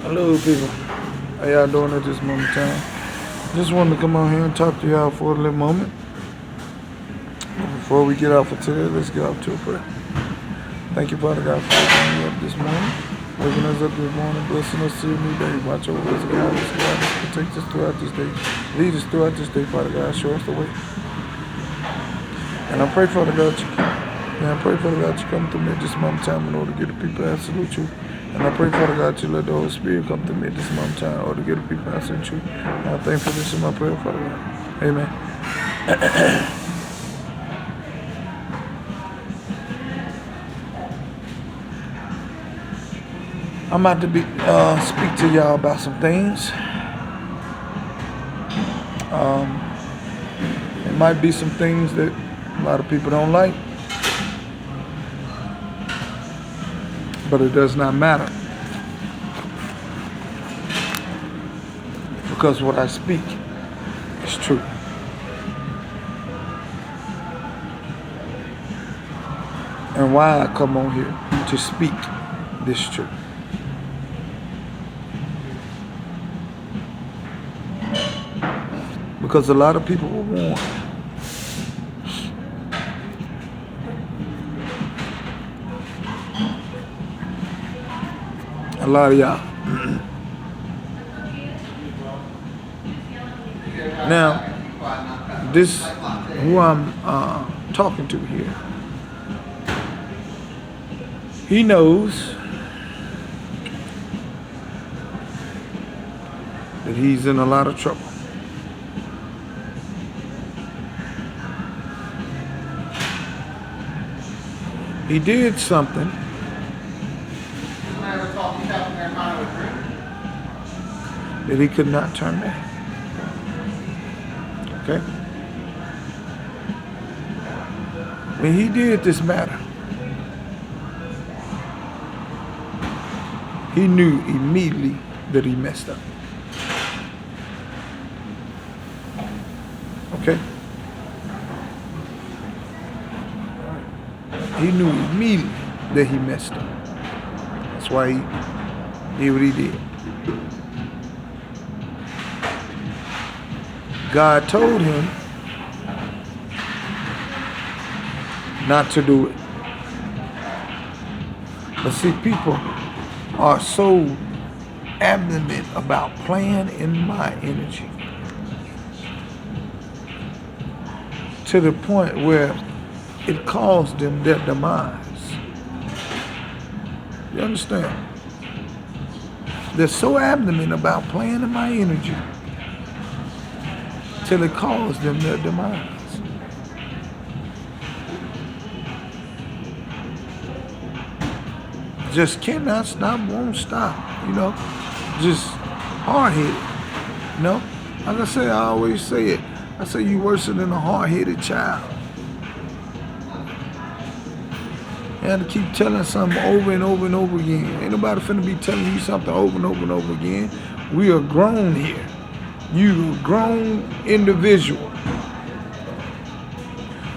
Hello people, how y'all doing at this moment in time? Just wanted to come on here and talk to y'all for a little moment. Before we get off for today, let's get off to a prayer. Thank you, Father God, for waking me up this morning, waking us up this morning, blessing us to a new day. Watch over us, guide us, protect us throughout this day. Lead us throughout this day, Father God, show us the way. And I pray, Father God, you come through me at this moment in time in order to get the people that salute you. And I pray, Father God, you let the Holy Spirit come through me at this moment in time in order to get the people that salute you. And I thank for this in my prayer, Father God. Amen. I'm about to speak to y'all about some things. It might be some things that a lot of people don't like, but it does not matter, because what I speak is true. And why I come on here to speak this truth. Because a lot of people were warned. A lot of y'all. Now, this who I'm talking to here, he knows that he's in a lot of trouble. He did something that he could not turn back. Okay? When he did this matter, he knew immediately that he messed up. Okay? He knew immediately that he messed up. That's why he did what he did. God told him not to do it. But see, people are so adamant about playing in my energy to the point where it caused them their demise. You understand? They're so adamant about playing in my energy till it caused them their demise. Just cannot stop, won't stop, just hard-headed, Like I say, I always say it. I say you worse than a hard-headed child. You have to keep telling something over and over and over again. Ain't nobody finna be telling you something over and over and over again. We are grown here. You a grown individual.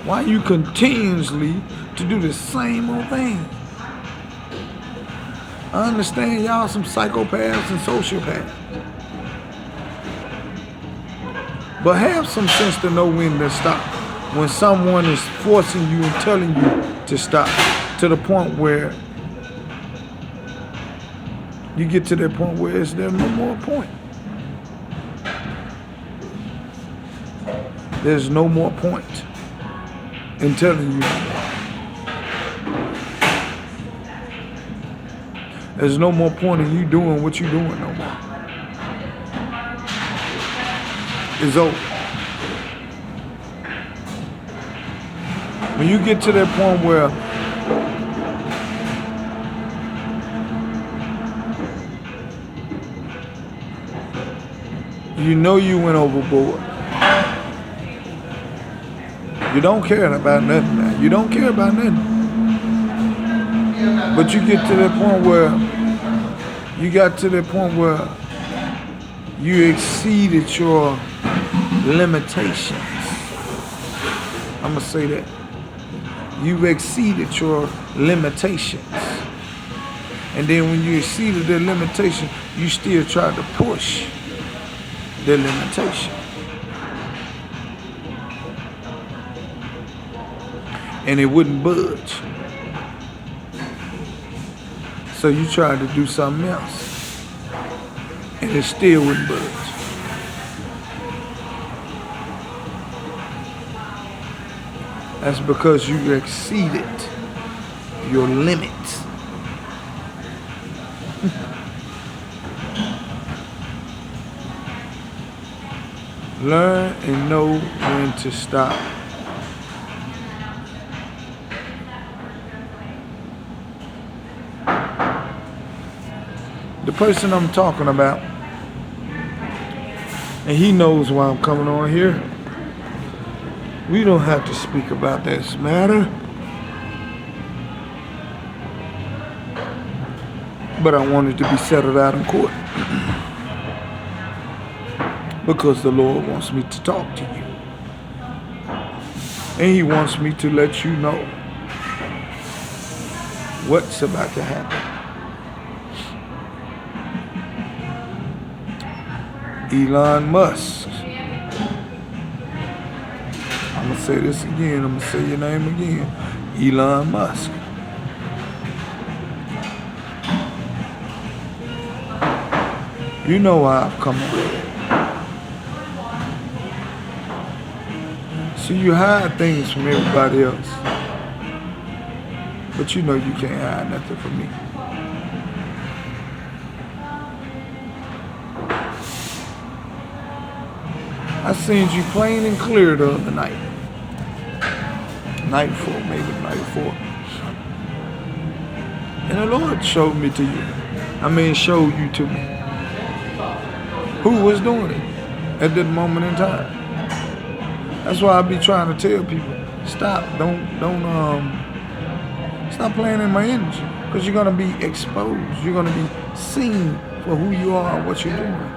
Why you continuously to do the same old thing? I understand y'all some psychopaths and sociopaths. But have some sense to know when to stop. When someone is forcing you and telling you to stop. To the point where you get to that point where there's no more point. There's no more point in telling you. There's no more point in you doing what you're doing no more. It's over. When you get to that point where you know you went overboard. You don't care about nothing now. You don't care about nothing. But you get to that point where you exceeded your limitations. I'm gonna say that. You've exceeded your limitations. And then when you exceeded their limitation, you still tried to push their limitation. And it wouldn't budge. So you tried to do something else. And it still wouldn't budge. That's because you exceeded your limits. Learn and know when to stop. The person I'm talking about, and he knows why I'm coming on here. We don't have to speak about this matter. But I wanted to be settled out in court. Because the Lord wants me to talk to you. And He wants me to let you know what's about to happen. Elon Musk. I'm going to say this again. I'm going to say your name again. Elon Musk. You know why I've come around. See, you hide things from everybody else. But you know you can't hide nothing from me. I seen you plain and clear the other night. Night before, maybe the night before. And the Lord showed me to you. Showed you to me. Who was doing it at that moment in time. That's why I be trying to tell people, stop, stop playing in my energy. Because you're going to be exposed. You're going to be seen for who you are and what you're doing.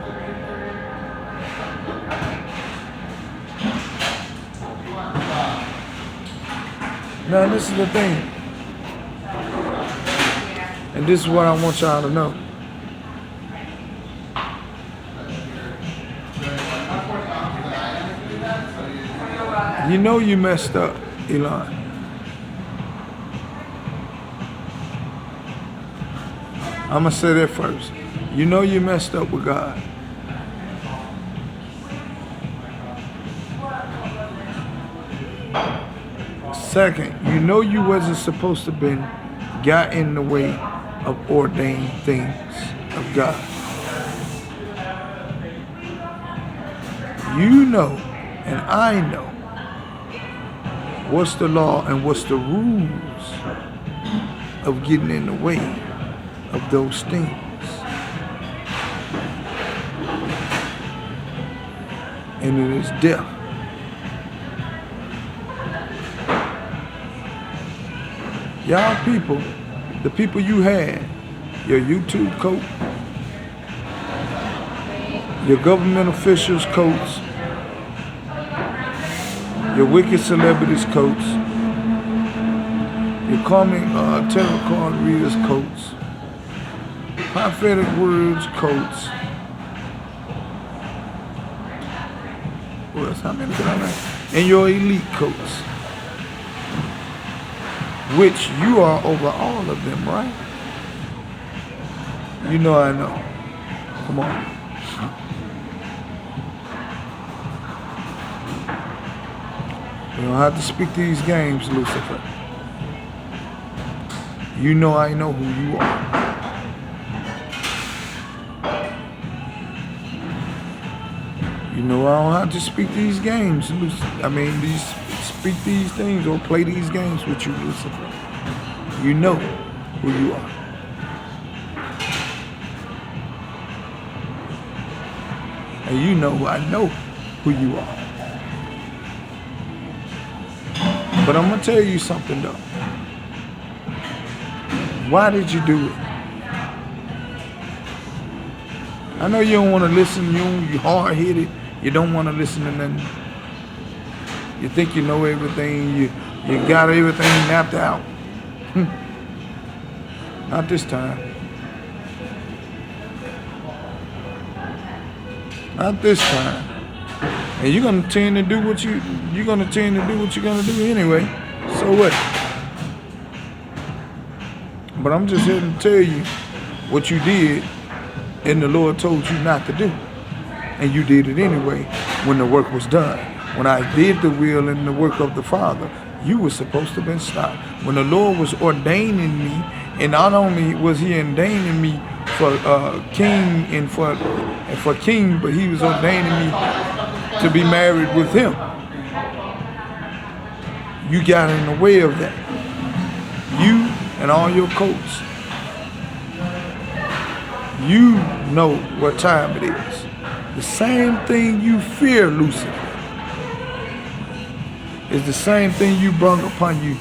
Now this is the thing, and this is what I want y'all to know. You know you messed up, Elon. I'm going to say that first. You know you messed up with God. Second, you know you wasn't supposed to been got in the way of ordained things of God. You know, and I know, what's the law and what's the rules of getting in the way of those things. And it is death. Y'all people, the people you had, your YouTube coat, your government officials' coats, your wicked celebrities' coats, your comic tarot card readers' coats, prophetic words' coats. What else? How many did I name? And your elite coats. Which you are over all of them, right? You know I know. Come on. You don't have to speak these games, Lucifer. You know I know who you are. You know I don't have to speak these games, Lucifer. Speak these things or play these games with you, Lucifer. You know who you are. And you know I know who you are. But I'm going to tell you something though. Why did you do it? I know you don't want to listen, you're hard-headed, you don't want to listen to nothing. You think you know everything, you got everything mapped out. Not this time. Not this time. And you're gonna tend to do what you're gonna do anyway. So what? But I'm just here to tell you what you did and the Lord told you not to do. And you did it anyway when the work was done. When I did the will and the work of the Father, you were supposed to have been stopped. When the Lord was ordaining me, and not only was he ordaining me for king and for king, but he was ordaining me to be married with him. You got in the way of that. You and all your coats. You know what time it is. The same thing you fear, Lucifer, is the same thing you brought upon you.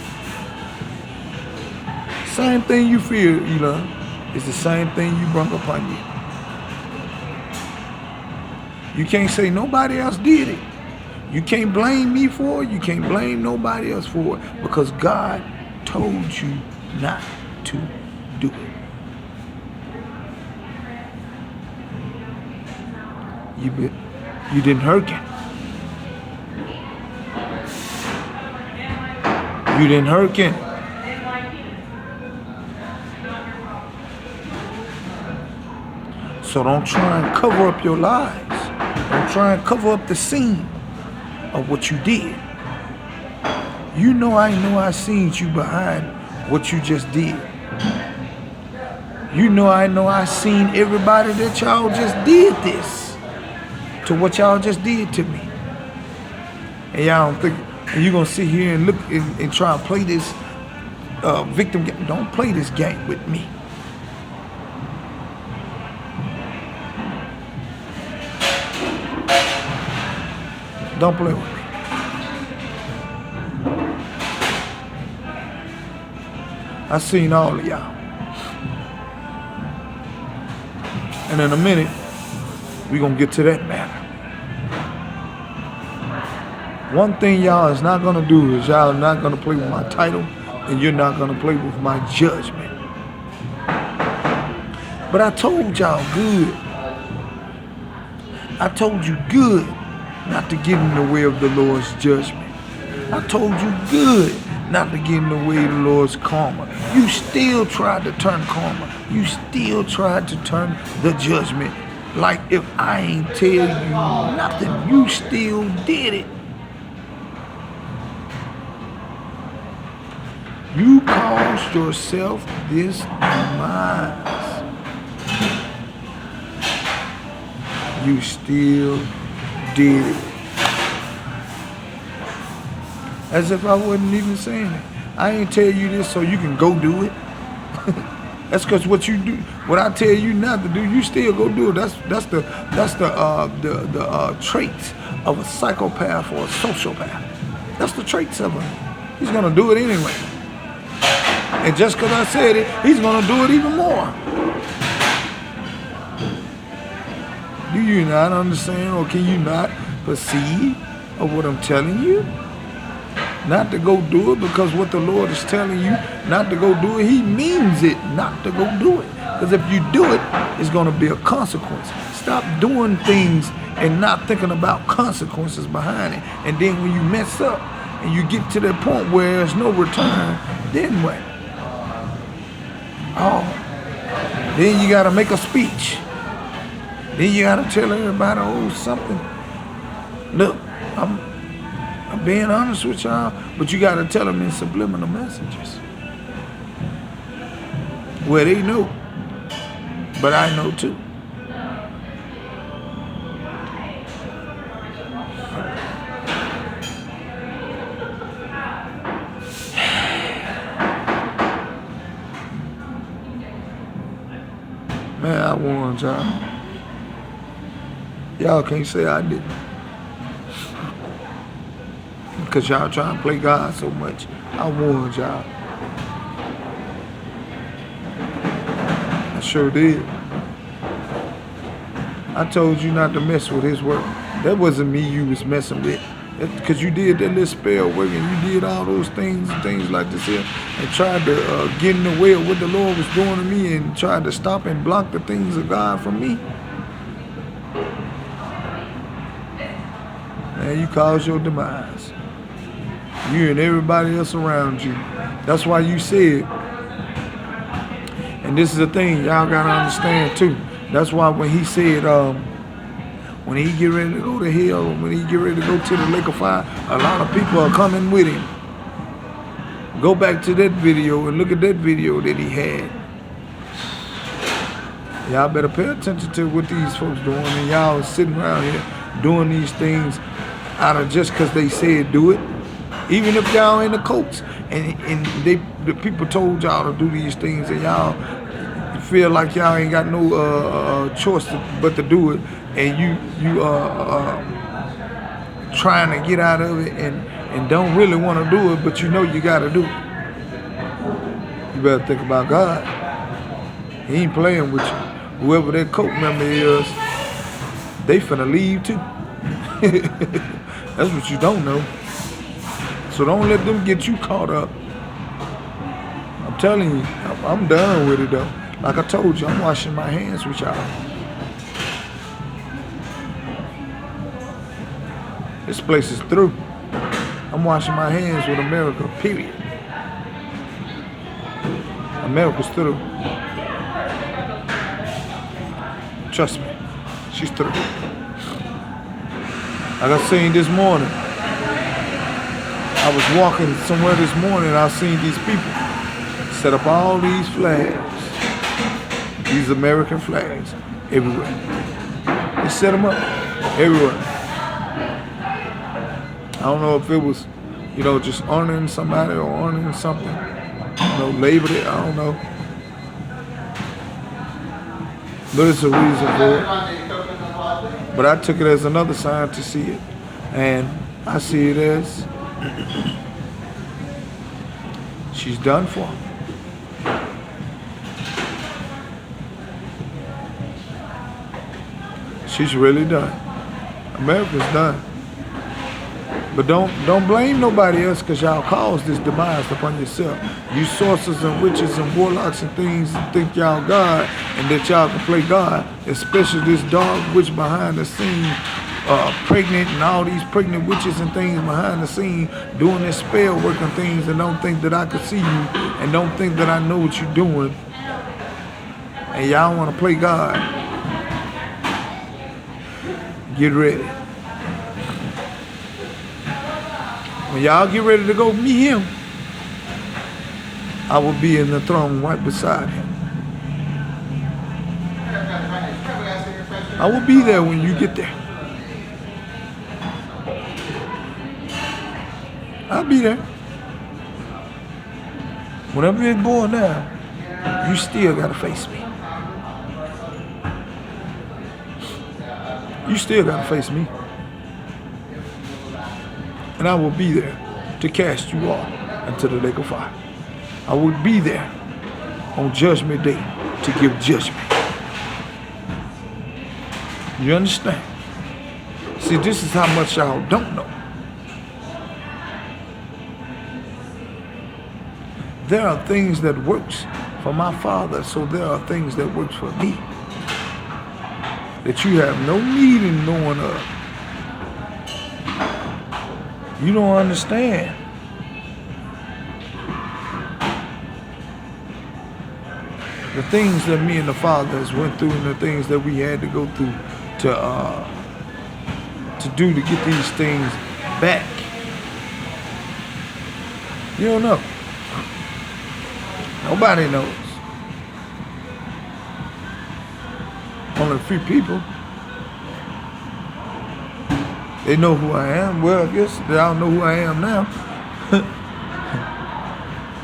Same thing you fear, Elon, is the same thing you brought upon you. You can't say nobody else did it. You can't blame me for it. You can't blame nobody else for it, because God told you not to do it. You didn't hurt him. You didn't hurt him. So don't try and cover up your lies. Don't try and cover up the scene of what you did. You know I seen you behind what you just did. You know I seen everybody that y'all just did this to what y'all just did to me. And y'all don't think, and you're gonna sit here and look and try and play this victim game. Don't play this game with me. Don't play with me. I seen all of y'all. And in a minute, we're gonna get to that matter. One thing y'all is not gonna do is y'all not gonna play with my title, and you're not gonna play with my judgment. But I told y'all good. I told you good not to get in the way of the Lord's judgment. I told you good not to get in the way of the Lord's karma. You still tried to turn karma. You still tried to turn the judgment. Like if I ain't tell you nothing, you still did it. You caused yourself this demise. You still did it. As if I wasn't even saying it. I ain't tell you this so you can go do it. That's because what you do, what I tell you not to do, you still go do it. That's the traits of a psychopath or a sociopath. That's the traits of him. He's gonna do it anyway. And just because I said it, he's gonna do it even more. Do you not understand, or can you not perceive of what I'm telling you? Not to go do it, because what the Lord is telling you not to go do it, he means it not to go do it. Because if you do it, it's going to be a consequence. Stop doing things and not thinking about consequences behind it. And then when you mess up and you get to that point where there's no return, then what? Oh, then you got to make a speech. Then you got to tell everybody, oh, something. Look, I'm being honest with y'all, but you got to tell them in subliminal messages. Well, they know, but I know too. Man, I warned y'all. Y'all can't say I didn't. Because y'all trying to play God so much. I warned y'all. I sure did. I told you not to mess with his work. That wasn't me you was messing with. Because you did that little spell work and you did all those things and things like this here and tried to get in the way of what the Lord was doing to me and tried to stop and block the things of God from me. Man, you caused your demise. You and everybody else around you. That's why you said, and this is the thing y'all gotta understand too. That's why when he said, when he get ready to go to hell, when he get ready to go to the lake of fire, a lot of people are coming with him. Go back to that video and look at that video that he had. Y'all better pay attention to what these folks doing, and y'all sitting around here doing these things out of just because they said do it. Even if y'all in the cults and the people told y'all to do these things, and y'all feel like y'all ain't got no choice but to do it, and you trying to get out of it and don't really want to do it, but you know you got to do it. You better think about God. He ain't playing with you. Whoever that cult member is, they finna leave too. That's what you don't know. So don't let them get you caught up. I'm telling you, I'm done with it though. Like I told you, I'm washing my hands with y'all. This place is through. I'm washing my hands with America, period. America's through. Trust me, she's through. Like I seen this morning, I was walking somewhere this morning and I seen these people set up all these flags, these American flags, everywhere. They set them up everywhere. I don't know if it was, just honoring somebody or honoring something. Labeled it, I don't know. But it's a reason for it. But I took it as another sign to see it. And I see it as she's done for. She's really done. America's done. But don't blame nobody else, because y'all caused this demise upon yourself. You sorcerers and witches and warlocks and things think y'all God and that y'all can play God, especially this dog witch behind the scene, pregnant, and all these pregnant witches and things behind the scene doing this spell work and things, and don't think that I can see you and don't think that I know what you're doing, and y'all want to play God. Get ready. When y'all get ready to go meet him, I will be in the throne right beside him. I will be there when you get there. I'll be there. Whenever it's going down, you still gotta face me. You still gotta face me. And I will be there to cast you all into the lake of fire. I will be there on Judgment Day to give judgment. You understand? See, this is how much y'all don't know. There are things that works for my Father, so there are things that works for me that you have no need in knowing of. You don't understand. The things that me and the fathers went through and the things that we had to go through to do to get these things back. You don't know. Nobody knows. Only a few people. They know who I am. Well, I guess they all know who I am now.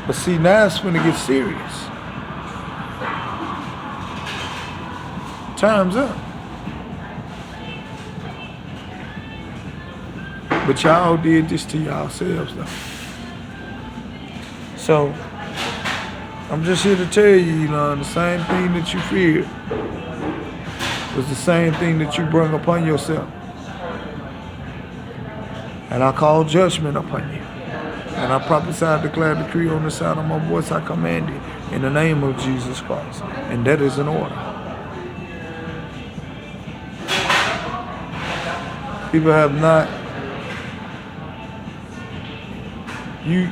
But see, now it's gonna get serious. Time's up. But y'all did this to yourselves, though. So, I'm just here to tell you, Elon, the same thing that you feared was the same thing that you brought upon yourself. And I call judgment upon you. And I prophesy, declare, decree on the sound of my voice, I command you in the name of Jesus Christ. And that is an order. People have not you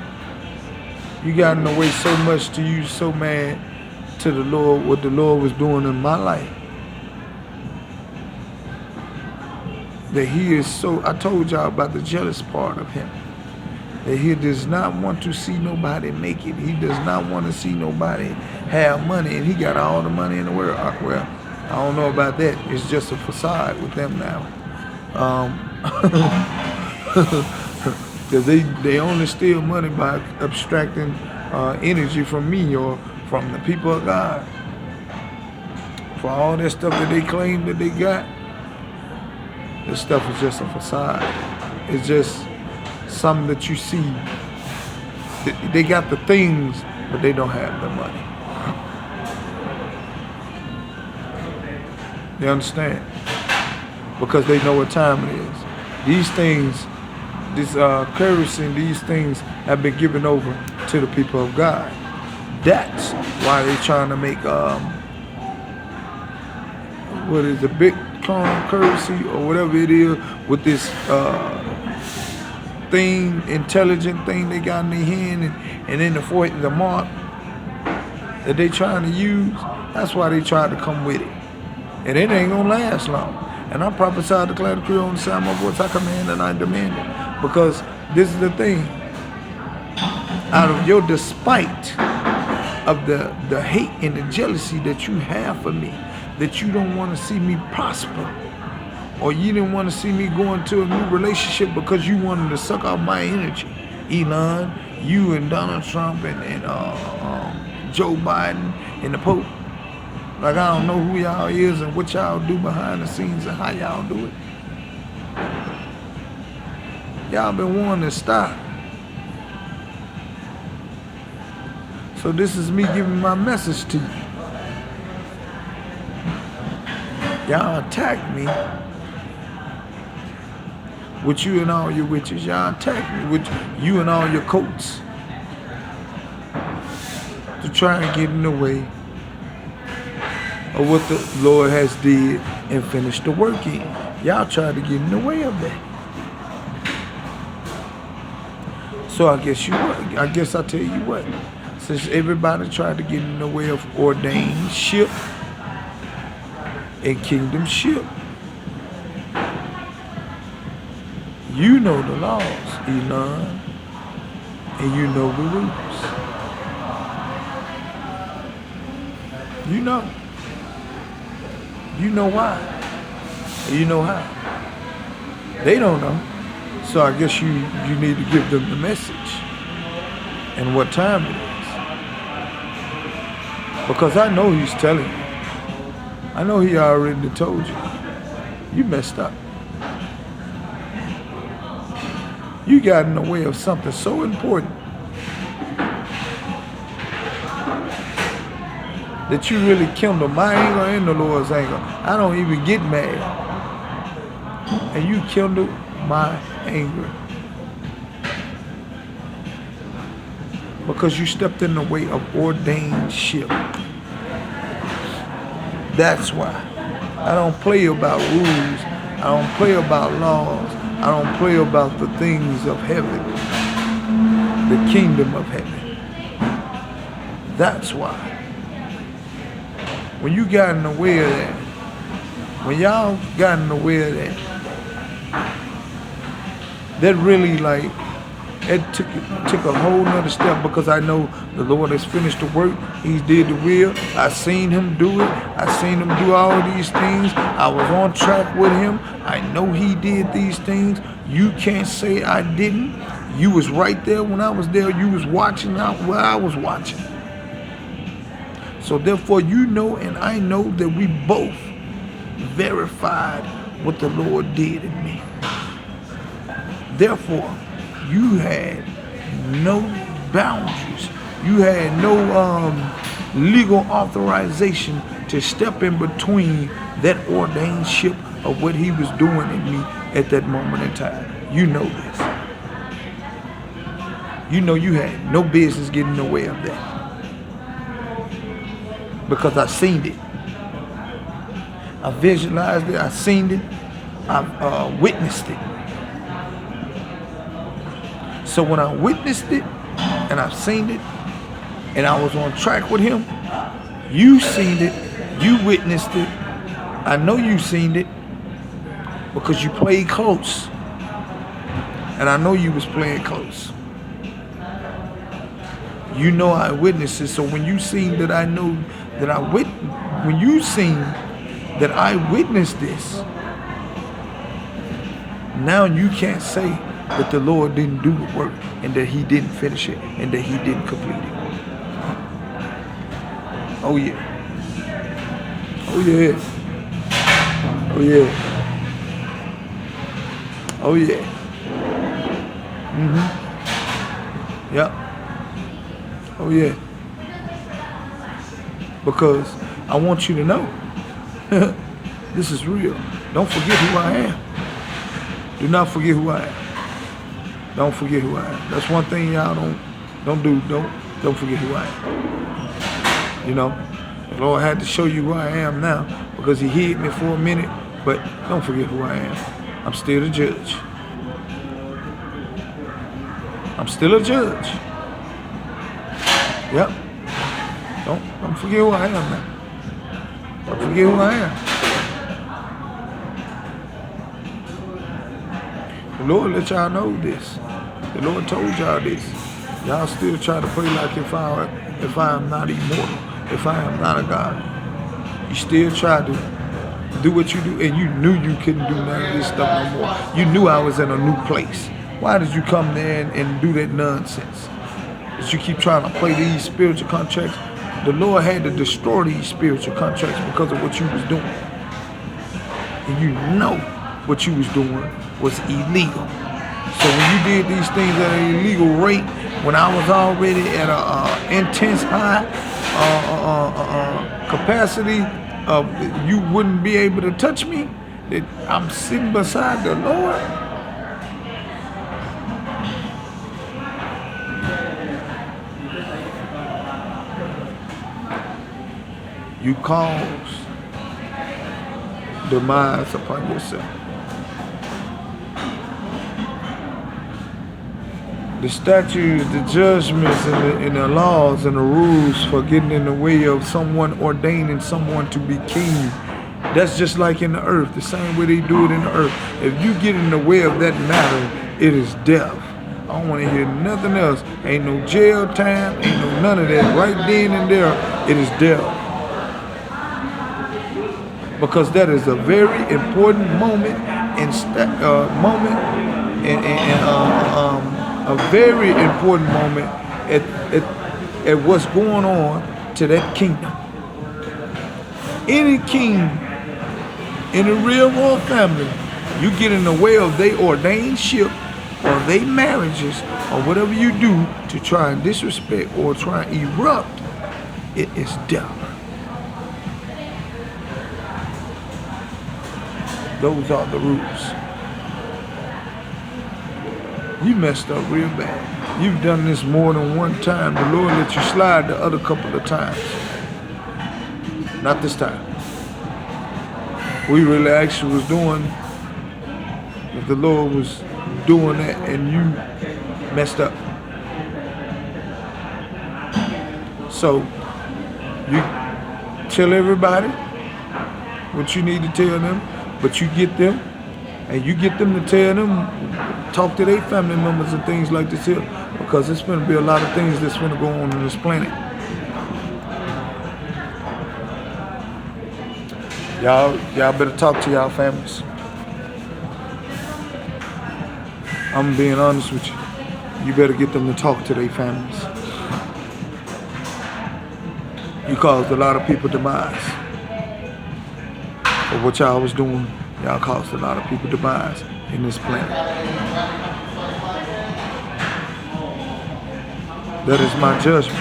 got in the way so much to you so mad to the Lord, what the Lord was doing in my life. That he is so, I told y'all about the jealous part of him. That he does not want to see nobody make it. He does not want to see nobody have money, and he got all the money in the world. Well, I don't know about that. It's just a facade with them now. Because they only steal money by abstracting energy from me or from the people of God. For all that stuff that they claim that they got, this stuff is just a facade. It's just something that you see. They got the things, but they don't have the money. You understand? Because they know what time it is. These things, this currency and these things have been given over to the people of God. That's why they're trying to make what is the Bitcoin currency or whatever it is with this thing, intelligent thing they got in their hand, and then the mark that they trying to use. That's why they tried to come with it, and it ain't gonna last long. And I prophesied, declare, decree on the sound of my voice, I command and I demand it. Because this is the thing, out of your despite of the hate and the jealousy that you have for me, that you don't want to see me prosper, or you didn't want to see me go into a new relationship because you wanted to suck out my energy. Elon, you and Donald Trump and Joe Biden and the Pope. Like, I don't know who y'all is and what y'all do behind the scenes and how y'all do it. Y'all been wanting to stop. So this is me giving my message to you. Y'all attack me with you and all your witches. Y'all attack me with you and all your coats to try and get in the way of what the Lord has did and finished the work in. Y'all try to get in the way of that. So I guess I tell you what, since everybody tried to get in the way of ordained ship and kingdomship, you know the laws, Elon, and you know the rules. You know. You know why. You know how. They don't know. So I guess you need to give them the message and what time it is. Because I know he's telling you. I know he already told you. You messed up. You got in the way of something so important that you really kindle my anger and the Lord's anger. I don't even get mad. And you kindle my anger. Because you stepped in the way of ordained ship. That's why. I don't play about rules. I don't play about laws. I don't play about the things of heaven. The kingdom of heaven. That's why. When you got in the way of that, when y'all got in the way of that, that really it took a whole nother step, because I know the Lord has finished the work. He did the will. I seen him do it. I seen him do all these things. I was on track with him. I know he did these things. You can't say I didn't. You was right there when I was there. You was watching out where I was watching. So therefore, you know and I know that we both verified what the Lord did in me. Therefore, you had no boundaries. You had no legal authorization to step in between that ordained ship of what he was doing in me at that moment in time. You know this. You know you had no business getting in the way of that. Because I seen it. I visualized it. I seen it. I witnessed it. So when I witnessed it and I've seen it and I was on track with him, you seen it, you witnessed it. I know you seen it because you played close. And I know you was playing close. You know I witnessed it. So when you seen that I know that when you seen that I witnessed this, now you can't say that the Lord didn't do the work and that he didn't finish it and that he didn't complete it. Oh yeah. Oh yeah. Oh yeah. Oh yeah. Yep. Oh yeah. Because I want you to know this is real. Don't forget who I am. Do not forget who I am. Don't forget who I am. That's one thing y'all don't do. Don't forget who I am. You know, the Lord had to show you who I am now because he hid me for a minute, but don't forget who I am. I'm still the judge. I'm still a judge. Yep. Don't forget who I am now. Don't forget who I am. The Lord let y'all know this. The Lord told y'all this. Y'all still try to pray like if I am not immortal, if I am not a God. You still try to do what you do, and you knew you couldn't do none of this stuff no more. You knew I was in a new place. Why did you come there and do that nonsense? That you keep trying to play these spiritual contracts. The Lord had to destroy these spiritual contracts because of what you was doing. And you know what you was doing was illegal. So when you did these things at an illegal rate, when I was already at an intense high capacity, you wouldn't be able to touch me, that I'm sitting beside the Lord. You cause demise upon yourself. The statutes, the judgments, and the laws and the rules for getting in the way of someone ordaining someone to be king, that's just like in the earth, the same way they do it in the earth. If you get in the way of that matter, it is death. I don't want to hear nothing else. Ain't no jail time, ain't no none of that. Right then and there, it is death. Because that is a very important moment a very important moment at what's going on to that kingdom. Any king in the real royal family, you get in the way of they ordained ship or they marriages or whatever you do to try and disrespect or try and erupt, it is death. Those are the rules. You messed up real bad. You've done this more than one time. The Lord let you slide the other couple of times. Not this time. We really actually was doing, if the Lord was doing that and you messed up. So, you tell everybody what you need to tell them, but you get them, and you get them to tell them, talk to their family members and things like this here, because it's going to be a lot of things that's going to go on this planet. Y'all better talk to y'all families. I'm being honest with you. You better get them to talk to their families. You caused a lot of people demise. But what y'all was doing, y'all caused a lot of people demise in this planet. That is my judgment.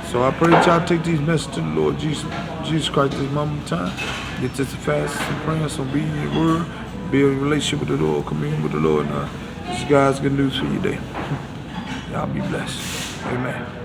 So I pray that y'all take these messages to the Lord Jesus Christ this moment in time. Get this fast and praying, so be in your word, build a relationship with the Lord, commune with the Lord. This is God's good news for you today. Y'all be blessed. Amen.